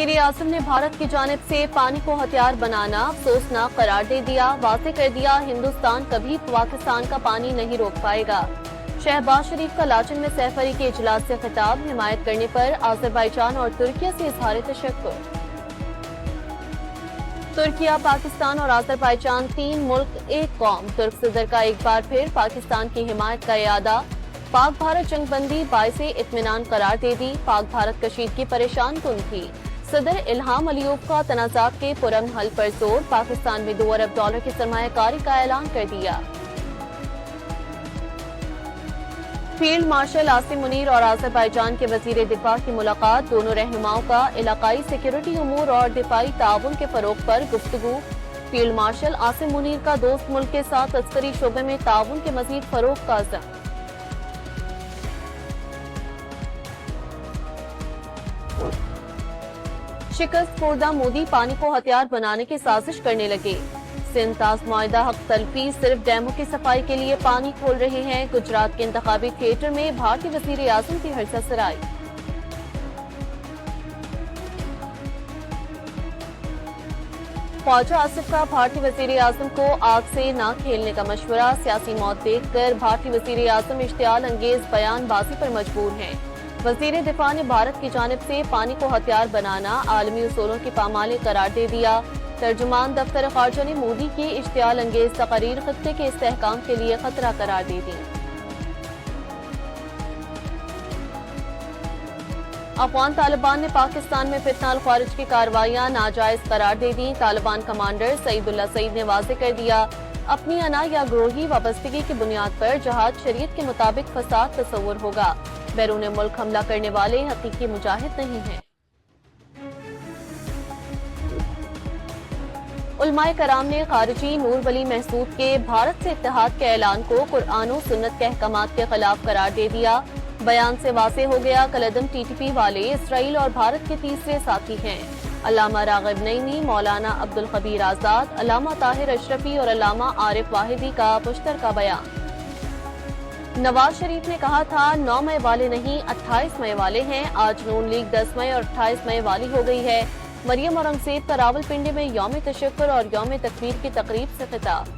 वजीर आज़म ने भारत की जानिब से पानी को हथियार बनाना अफसोसनाक करार दे दिया। वाज़ेह कर दिया, हिंदुस्तान कभी पाकिस्तान का पानी नहीं रोक पाएगा। शहबाज शरीफ का लाचन में सहफरी के इजलास से खिताब, हिमायत करने पर आज़रबाईजान और तुर्किया से इजहार तशक्कुर। तुर्किया, पाकिस्तान और आज़रबाईजान, तीन मुल्क एक कौम। तुर्क सदर का एक बार फिर पाकिस्तान की हिमायत का इरादा। पाक भारत जंगबंदी बाइसे इत्मीनान करार दे दी। पाक भारत कशीदगी परेशान कुन थी। सदर इल्हाम अलीयूब का तनाज़ात के पुरअमन हल पर जोर। पाकिस्तान में $2 अरब की सरमायाकारी का ऐलान कर दिया। फील्ड मार्शल आसिम मुनीर और आज़रबाईजान के वजीर दिफा की मुलाकात। दोनों रहनुमाओं का इलाकाई सिक्योरिटी उमूर और दिफाई ताउन के फरोग पर गुफ्तगू। फील्ड मार्शल आसिम मुनीर का दोस्त मुल्क के साथ अस्करी शोबे में ताउन के मजीद फरोग का अज़्म। शिकस्त खुर्दा मोदी पानी को हथियार बनाने की साजिश करने लगे। सिंध ताज मुआहिदा हक तलफी सिर्फ डैमों की सफाई के लिए पानी खोल रहे हैं। गुजरात के इंतखाबी थिएटर में भारतीय वजीर आज़म की हर्षा सराय। ख्वाजा आसिफ का भारतीय वजीर आज़म को आग से न खेलने का मशवरा। सियासी मौत देखकर भारतीय वजीर आज़म इश्तियाल अंगेज बयानबाजी पर मजबूर हैं। वजीर दिफा ने भारत की जानिब से पानी को हथियार बनाना आलमी उसूलों की पामाली करार दे दिया। तर्जुमान दफ्तर खारजा ने मोदी की इश्तियाल अंगेज तकरीर खत्ते के इस्तेहकाम के लिए खतरा करार दे दी। अफगान तालिबान ने पाकिस्तान में फितना खारिज की कार्रवाइयां नाजायज करार दे दी। तालिबान कमांडर सईदुल्लाह सईद ने वाज़ेह कर दिया, अपनी अना या ग्रोही वाबस्तगी की बुनियाद पर जहाद शरीयत के मुताबिक फसाद तस्वुर होगा। बैरून मुल्क हमला करने वाले हकीकी मुजाहिद नहीं हैं। उलमाए कराम ने खारिजी नूर वली महसूद के भारत से इत्तेहाद के ऐलान को कुरान और सुन्नत के अहकामात के खिलाफ करार दे दिया। बयान से वाज़ेह हो गया, कलअदम टीटीपी वाले इसराइल और भारत के तीसरे साथी हैं। अल्लामा राग़िब नईमी, मौलाना अब्दुल खबीर आजाद, अल्लामा ताहिर अशरफी और अल्लामा आरिफ वाहिदी का मुश्तरका बयान। नवाज शरीफ ने कहा था 9 मई वाले नहीं 28 मई वाले हैं। आज नून लीग 10 मई और 28 मई वाली हो गई है। मरियम औरंगजेब का रावलपिंडी में यौम तशक्कुर और यौम तकबीर की तकरीब से खिताब।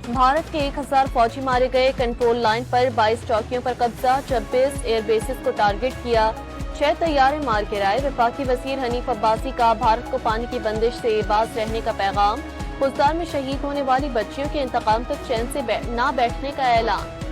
भारत के 1000 फौजी मारे गए। कंट्रोल लाइन पर 22 चौकियों पर कब्जा। 26 एयरबेसेस को टारगेट किया। 6 तैयारे मार गिराए। वफाकी वजीर हनीफ अब्बासी का भारत को पानी की बंदिश से बाज रहने का पैगाम। खुजदार में शहीद होने वाली बच्चियों के इंतकाम तक चैन से ना बैठने का ऐलान।